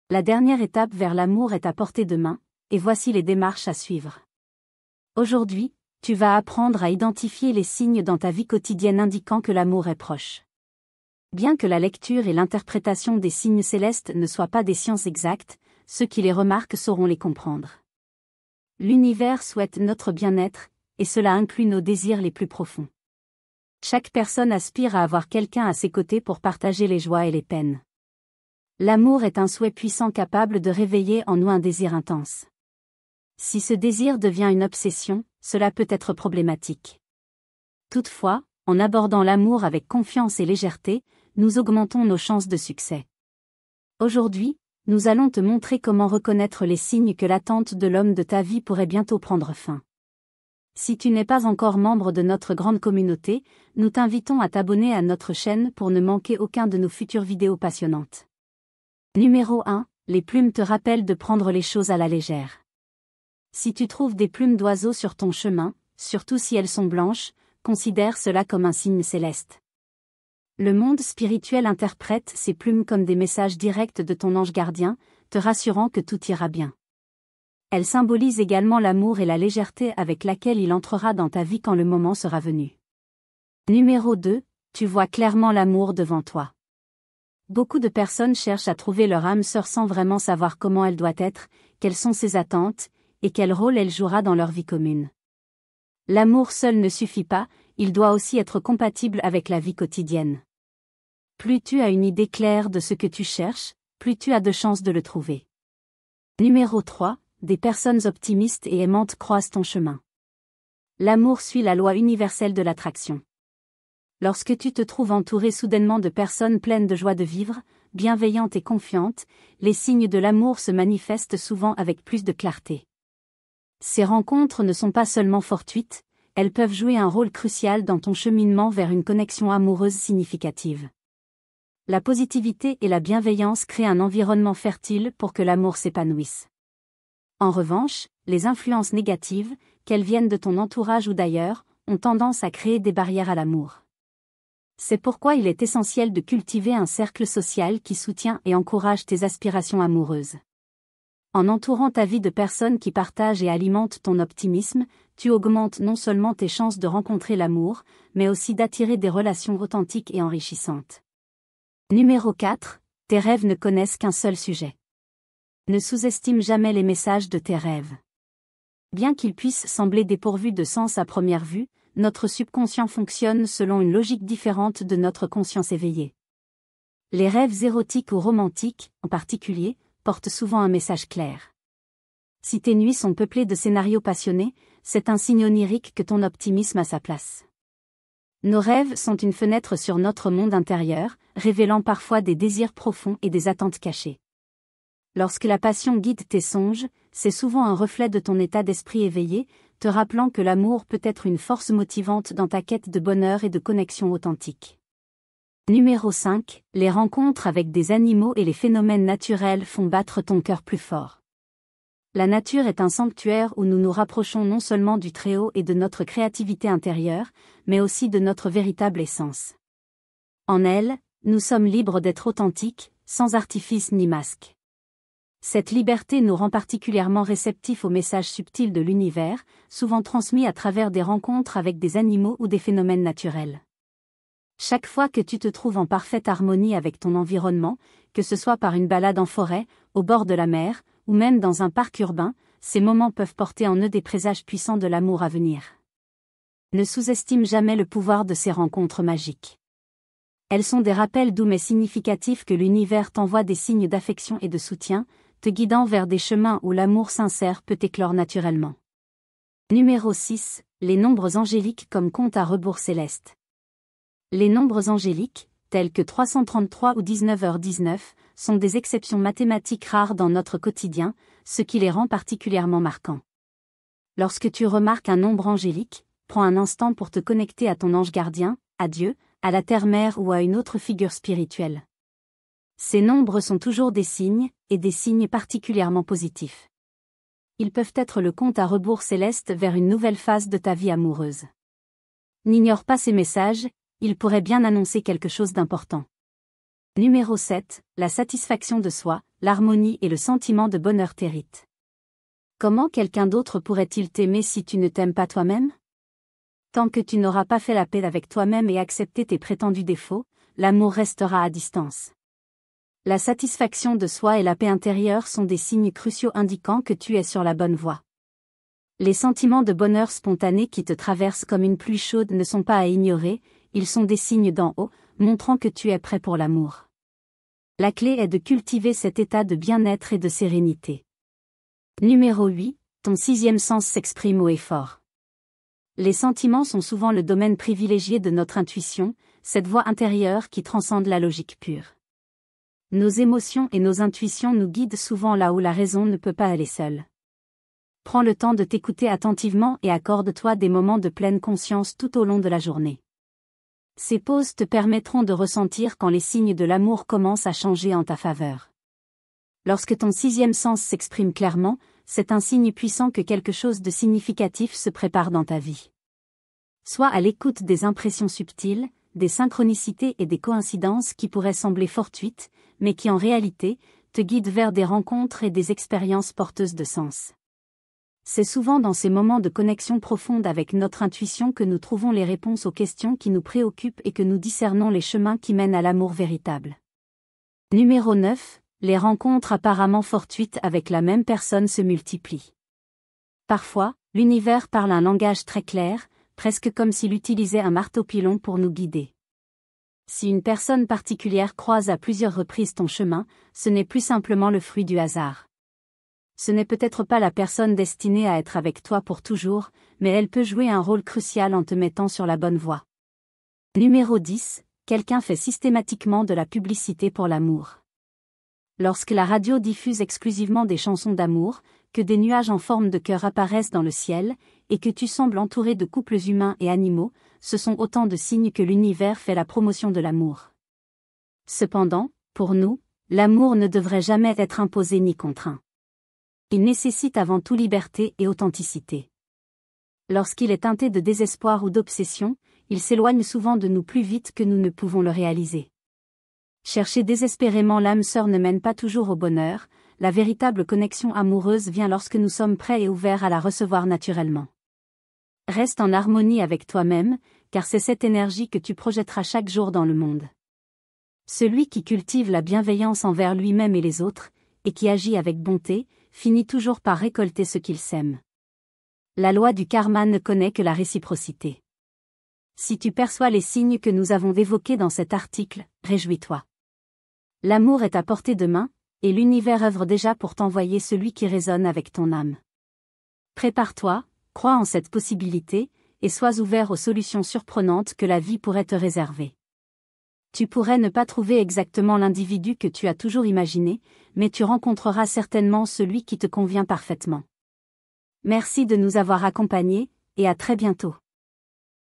La dernière étape vers l'amour est à portée de main, et voici les démarches à suivre. Aujourd'hui, tu vas apprendre à identifier les signes dans ta vie quotidienne indiquant que l'amour est proche. Bien que la lecture et l'interprétation des signes célestes ne soient pas des sciences exactes, ceux qui les remarquent sauront les comprendre. L'univers souhaite notre bien-être, et cela inclut nos désirs les plus profonds. Chaque personne aspire à avoir quelqu'un à ses côtés pour partager les joies et les peines. L'amour est un souhait puissant capable de réveiller en nous un désir intense. Si ce désir devient une obsession, cela peut être problématique. Toutefois, en abordant l'amour avec confiance et légèreté, nous augmentons nos chances de succès. Aujourd'hui, nous allons te montrer comment reconnaître les signes que l'attente de l'homme de ta vie pourrait bientôt prendre fin. Si tu n'es pas encore membre de notre grande communauté, nous t'invitons à t'abonner à notre chaîne pour ne manquer aucun de nos futures vidéos passionnantes. Numéro 1. Les plumes te rappellent de prendre les choses à la légère. Si tu trouves des plumes d'oiseaux sur ton chemin, surtout si elles sont blanches, considère cela comme un signe céleste. Le monde spirituel interprète ces plumes comme des messages directs de ton ange gardien, te rassurant que tout ira bien. Elles symbolisent également l'amour et la légèreté avec laquelle il entrera dans ta vie quand le moment sera venu. Numéro 2. Tu vois clairement l'amour devant toi. Beaucoup de personnes cherchent à trouver leur âme sœur sans vraiment savoir comment elle doit être, quelles sont ses attentes, et quel rôle elle jouera dans leur vie commune. L'amour seul ne suffit pas, il doit aussi être compatible avec la vie quotidienne. Plus tu as une idée claire de ce que tu cherches, plus tu as de chances de le trouver. Numéro 3. Des personnes optimistes et aimantes croisent ton chemin. L'amour suit la loi universelle de l'attraction. Lorsque tu te trouves entouré soudainement de personnes pleines de joie de vivre, bienveillantes et confiantes, les signes de l'amour se manifestent souvent avec plus de clarté. Ces rencontres ne sont pas seulement fortuites, elles peuvent jouer un rôle crucial dans ton cheminement vers une connexion amoureuse significative. La positivité et la bienveillance créent un environnement fertile pour que l'amour s'épanouisse. En revanche, les influences négatives, qu'elles viennent de ton entourage ou d'ailleurs, ont tendance à créer des barrières à l'amour. C'est pourquoi il est essentiel de cultiver un cercle social qui soutient et encourage tes aspirations amoureuses. En entourant ta vie de personnes qui partagent et alimentent ton optimisme, tu augmentes non seulement tes chances de rencontrer l'amour, mais aussi d'attirer des relations authentiques et enrichissantes. Numéro 4. Tes rêves ne connaissent qu'un seul sujet. Ne sous-estime jamais les messages de tes rêves. Bien qu'ils puissent sembler dépourvus de sens à première vue, notre subconscient fonctionne selon une logique différente de notre conscience éveillée. Les rêves érotiques ou romantiques, en particulier, portent souvent un message clair. Si tes nuits sont peuplées de scénarios passionnés, c'est un signe onirique que ton optimisme a sa place. Nos rêves sont une fenêtre sur notre monde intérieur, révélant parfois des désirs profonds et des attentes cachées. Lorsque la passion guide tes songes, c'est souvent un reflet de ton état d'esprit éveillé, te rappelant que l'amour peut être une force motivante dans ta quête de bonheur et de connexion authentique. Numéro 5. Les rencontres avec des animaux et les phénomènes naturels font battre ton cœur plus fort. La nature est un sanctuaire où nous nous rapprochons non seulement du Très-Haut et de notre créativité intérieure, mais aussi de notre véritable essence. En elle, nous sommes libres d'être authentiques, sans artifice ni masque. Cette liberté nous rend particulièrement réceptifs aux messages subtils de l'univers, souvent transmis à travers des rencontres avec des animaux ou des phénomènes naturels. Chaque fois que tu te trouves en parfaite harmonie avec ton environnement, que ce soit par une balade en forêt, au bord de la mer, ou même dans un parc urbain, ces moments peuvent porter en eux des présages puissants de l'amour à venir. Ne sous-estime jamais le pouvoir de ces rencontres magiques. Elles sont des rappels doux mais significatifs que l'univers t'envoie des signes d'affection et de soutien, te guidant vers des chemins où l'amour sincère peut éclore naturellement. Numéro 6. Les nombres angéliques comme compte à rebours céleste. Les nombres angéliques, tels que 333 ou 19h19, sont des exceptions mathématiques rares dans notre quotidien, ce qui les rend particulièrement marquants. Lorsque tu remarques un nombre angélique, prends un instant pour te connecter à ton ange gardien, à Dieu, à la terre-mère ou à une autre figure spirituelle. Ces nombres sont toujours des signes, et des signes particulièrement positifs. Ils peuvent être le compte à rebours céleste vers une nouvelle phase de ta vie amoureuse. N'ignore pas ces messages, ils pourraient bien annoncer quelque chose d'important. Numéro 7, la satisfaction de soi, l'harmonie et le sentiment de bonheur t'héritent. Comment quelqu'un d'autre pourrait-il t'aimer si tu ne t'aimes pas toi-même? Tant que tu n'auras pas fait la paix avec toi-même et accepté tes prétendus défauts, l'amour restera à distance. La satisfaction de soi et la paix intérieure sont des signes cruciaux indiquant que tu es sur la bonne voie. Les sentiments de bonheur spontané qui te traversent comme une pluie chaude ne sont pas à ignorer, ils sont des signes d'en haut, montrant que tu es prêt pour l'amour. La clé est de cultiver cet état de bien-être et de sérénité. Numéro 8, ton sixième sens s'exprime haut et fort. Les sentiments sont souvent le domaine privilégié de notre intuition, cette voix intérieure qui transcende la logique pure. Nos émotions et nos intuitions nous guident souvent là où la raison ne peut pas aller seule. Prends le temps de t'écouter attentivement et accorde-toi des moments de pleine conscience tout au long de la journée. Ces pauses te permettront de ressentir quand les signes de l'amour commencent à changer en ta faveur. Lorsque ton sixième sens s'exprime clairement, c'est un signe puissant que quelque chose de significatif se prépare dans ta vie. Sois à l'écoute des impressions subtiles, des synchronicités et des coïncidences qui pourraient sembler fortuites, mais qui en réalité, te guident vers des rencontres et des expériences porteuses de sens. C'est souvent dans ces moments de connexion profonde avec notre intuition que nous trouvons les réponses aux questions qui nous préoccupent et que nous discernons les chemins qui mènent à l'amour véritable. Numéro 9, les rencontres apparemment fortuites avec la même personne se multiplient. Parfois, l'univers parle un langage très clair, presque comme s'il utilisait un marteau-pilon pour nous guider. Si une personne particulière croise à plusieurs reprises ton chemin, ce n'est plus simplement le fruit du hasard. Ce n'est peut-être pas la personne destinée à être avec toi pour toujours, mais elle peut jouer un rôle crucial en te mettant sur la bonne voie. Numéro 10, quelqu'un fait systématiquement de la publicité pour l'amour. Lorsque la radio diffuse exclusivement des chansons d'amour, que des nuages en forme de cœur apparaissent dans le ciel, et que tu sembles entouré de couples humains et animaux, ce sont autant de signes que l'univers fait la promotion de l'amour. Cependant, pour nous, l'amour ne devrait jamais être imposé ni contraint. Il nécessite avant tout liberté et authenticité. Lorsqu'il est teinté de désespoir ou d'obsession, il s'éloigne souvent de nous plus vite que nous ne pouvons le réaliser. Chercher désespérément l'âme sœur ne mène pas toujours au bonheur, la véritable connexion amoureuse vient lorsque nous sommes prêts et ouverts à la recevoir naturellement. Reste en harmonie avec toi-même, car c'est cette énergie que tu projetteras chaque jour dans le monde. Celui qui cultive la bienveillance envers lui-même et les autres, et qui agit avec bonté, finit toujours par récolter ce qu'il sème. La loi du karma ne connaît que la réciprocité. Si tu perçois les signes que nous avons évoqués dans cet article, réjouis-toi. L'amour est à portée de main, et l'univers œuvre déjà pour t'envoyer celui qui résonne avec ton âme. Prépare-toi, crois en cette possibilité, et sois ouvert aux solutions surprenantes que la vie pourrait te réserver. Tu pourrais ne pas trouver exactement l'individu que tu as toujours imaginé, mais tu rencontreras certainement celui qui te convient parfaitement. Merci de nous avoir accompagnés, et à très bientôt.